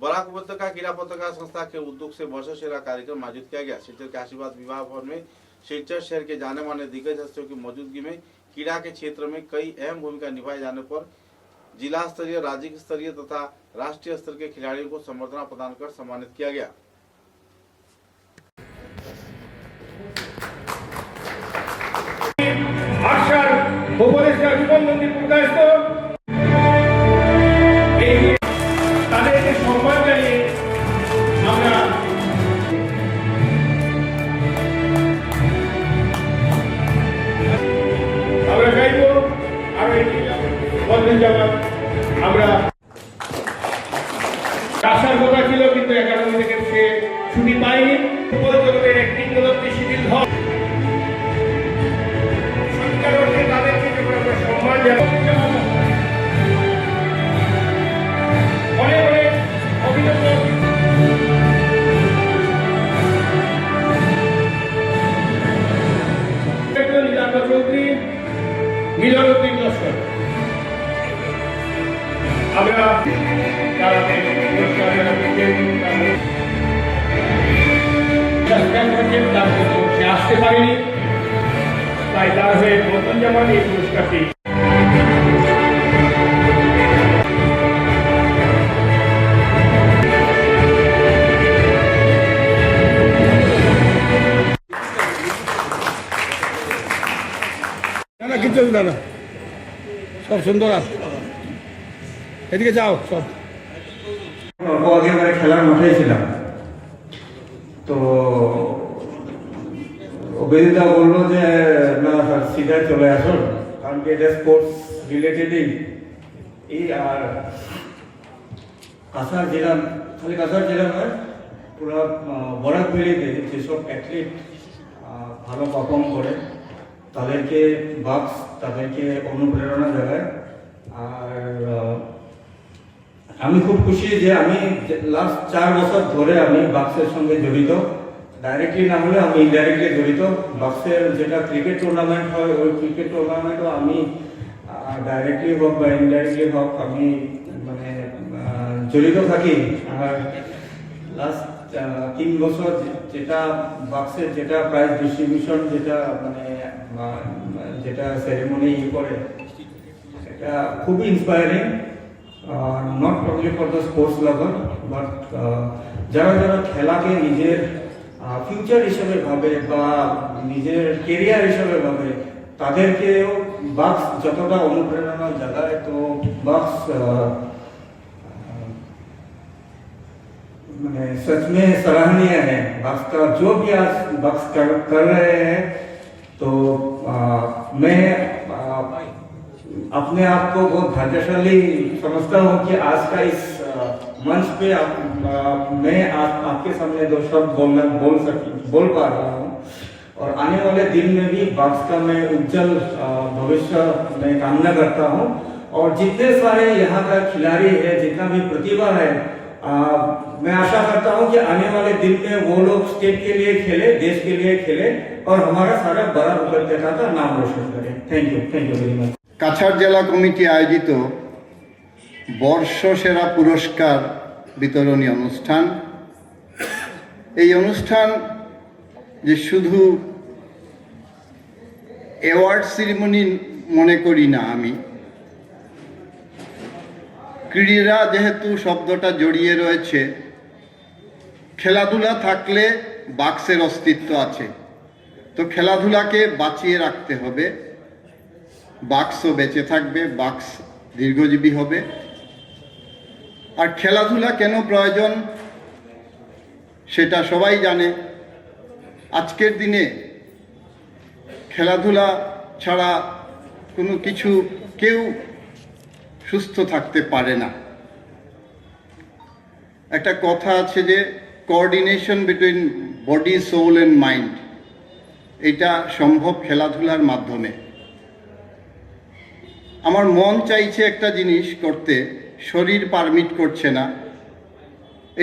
Barack उपत्यका क्रीड़ा पत्रकार संस्था के उद्योग से वर्षसेरा कार्यक्रम आयोजित किया गया। सिलचर के आशीर्वाद विवाह भवन में सिलचर शहर के जाने माने दिग्गज हस्तियों की मौजूदगी में क्रीड़ा के क्षेत्र में कई अहम भूमिका निभाए जाने पर जिला स्तरीय, राज्य स्तरीय तथा राष्ट्रीय स्तर के खिलाड़ियों को संबर्धना प्रदान कर सम्मानित किया गया। আসার কথা ছিল কিন্তু একাডেমি থেকে সে ছুটি পায়নি। ফুটবল জগতের এক কিংবদন্তি শিথিল ধর সরকার তাদেরকে সম্মান জানানো অনেক অনেক অভিনন্দন। নীলাম্বর চৌধুরী, মিলন উদ্দিন লস্কর, আমরা সে আসতে পারেনি, তাই তার হয়ে নতুন জামান এই পুরস্কারটি না কিছু না সব সুন্দর আছে। এদিকে যাও সব। অল্প আগে মানে খেলার মাঠে ছিলাম, তো অভিনেতা বললো যে না স্যার সিধা চলে আসুন, কারণ কি এটা স্পোর্টস রিলেটেডই। এই আর কাছাড় জেলা, খালি কাছাড় জেলা নয়, পুরো বরাক ভ্যালিতে যেসব অ্যাথলিট ভালো পারফর্ম করে তাদেরকে বাক্স, তাদেরকে অনুপ্রেরণা দেয়। আর আমি খুব খুশি যে আমি লাস্ট 4 বছর ধরে আমি বাক্সের সঙ্গে জড়িত, ডাইরেক্টলি না হলে আমি ইনডাইরেক্টলি জড়িত। বাক্সের যেটা ক্রিকেট টুর্নামেন্ট হয়, ওই ক্রিকেট টুর্নামেন্টও আমি ডাইরেক্টলি হোক বা ইনডাইরেক্টলি হোক আমি মানে জড়িত থাকি। আর লাস্ট 3 বছর যেটা বাক্সের যেটা প্রাইজ ডিস্ট্রিবিউশন, যেটা মানে যেটা সেরেমনি করে, এটা খুবই inspiring. Not only for the sports lover, but যারা যারা খেলাকে নিজের ফিউচার হিসেবে ভাবে বা নিজের কেরিয়ার হিসেবে ভাবে, তাদেরকেও বাক্স যতটা অনুপ্রেরণা জাগায়। তো বাক্স मैंने सच में सराहनीय है। बक्स का जो भी आज बक्स कर रहे हैं, तो मैं अपने आप को बहुत भाग्यशाली समझता हूँ कि आज का इस मंच पे मैं आपके सामने 2 शब्द बोल पा रहा हूँ। और आने वाले दिन में भी बक्स का मैं उज्जवल भविष्य में कामना करता हूँ। और जितने सारे यहाँ का खिलाड़ी है, जितना भी प्रतिभा है, मैं आशा करता हूं कि आने वाले दिन में वो लोग स्टेट के लिए खेले, देश के लिए खेले और हमारा सारा बड़ा उपत्यका का नाम रोशन करें। Thank you very much. Cachar জেলা কমিটি আয়োজিত বর্ষসেরা পুরস্কার বিতরণী অনুষ্ঠান। এই অনুষ্ঠান যে শুধু অ্যাওয়ার্ড সেরিমনি মনে করি না আমি। ক্রীড়া যেহেতু শব্দটা জড়িয়ে রয়েছে, খেলাধুলা থাকলে বাক্সের অস্তিত্ব আছে, তো খেলাধুলাকে বাঁচিয়ে রাখতে হবে। বাক্সও বেঁচে থাকবে, বাক্স দীর্ঘজীবী হবে। আর খেলাধুলা কেন প্রয়োজন সেটা সবাই জানে। আজকের দিনে খেলাধুলা ছাড়া কোনো কিছু কেউ সুস্থ থাকতে পারে না। একটা কথা আছে যে coordination between body, soul and mind, এটা সম্ভব খেলাধুলার মাধ্যমে। আমার মন চাইছে একটা জিনিস করতে, শরীর পারমিট করছে না।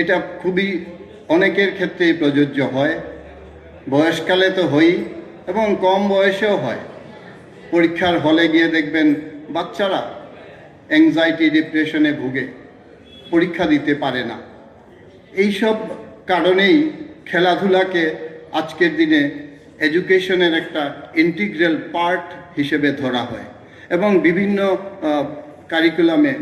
এটা খুবই অনেকের ক্ষেত্রেই প্রযোজ্য হয়, বয়সকালে তো হই এবং কম বয়সেও হয়। পরীক্ষার হলে গিয়ে দেখবেন বাচ্চারা অ্যাংজাইটি, ডিপ্রেশনে ভুগে, পরীক্ষা দিতে পারে না। এইসব কারণেই খেলাধুলাকে আজকের দিনে এডুকেশনের একটা ইন্টিগ্রাল পার্ট হিসেবে ধরা হয় এবং বিভিন্ন কারিকুলামে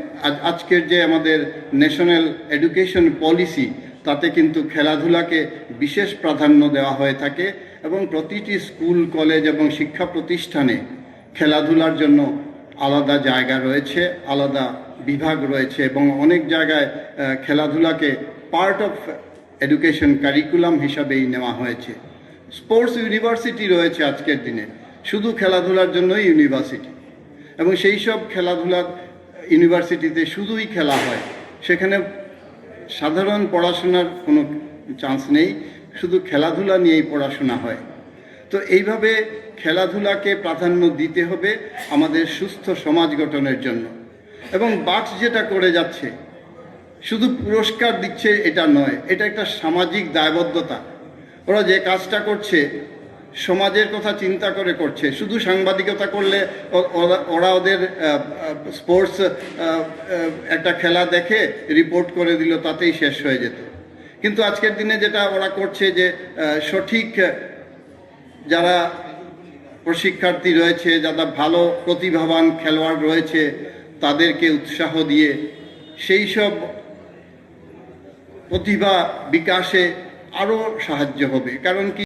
আজকের যে আমাদের ন্যাশনাল এডুকেশন পলিসি তাতে কিন্তু খেলাধুলাকে বিশেষ প্রাধান্য দেওয়া হয়ে থাকে এবং প্রতিটি স্কুল কলেজ এবং শিক্ষা প্রতিষ্ঠানে খেলাধুলার জন্য আলাদা জায়গা রয়েছে, আলাদা বিভাগ রয়েছে এবং অনেক জায়গায় খেলাধুলাকে পার্ট অফ এডুকেশন কারিকুলাম হিসাবেই নেওয়া হয়েছে। স্পোর্টস ইউনিভার্সিটি রয়েছে আজকের দিনে, শুধু খেলাধুলার জন্যই ইউনিভার্সিটি, এবং সেই সব খেলাধুলার ইউনিভার্সিটিতে শুধুই খেলা হয়, সেখানে সাধারণ পড়াশোনার কোনো চান্স নেই, শুধু খেলাধুলা নিয়েই পড়াশোনা হয়। তো এইভাবে খেলাধুলাকে প্রাধান্য দিতে হবে আমাদের সুস্থ সমাজ গঠনের জন্য। এবং বাক্স যেটা করে যাচ্ছে, শুধু পুরস্কার দিচ্ছে এটা নয়, এটা একটা সামাজিক দায়বদ্ধতা। ওরা যে কাজটা করছে সমাজের কথা চিন্তা করে করছে। শুধু সাংবাদিকতা করলে ওরা ওদের স্পোর্টস একটা খেলা দেখে রিপোর্ট করে দিল, তাতেই শেষ হয়ে যেত। কিন্তু আজকের দিনে যেটা ওরা করছে যে সঠিক যারা প্রশিক্ষার্থী রয়েছে, যারা ভালো প্রতিভাবান খেলোয়াড় রয়েছে, তাদেরকে উৎসাহ দিয়ে সেই সব প্রতিভা বিকাশে আরও সাহায্য হবে। কারণ কি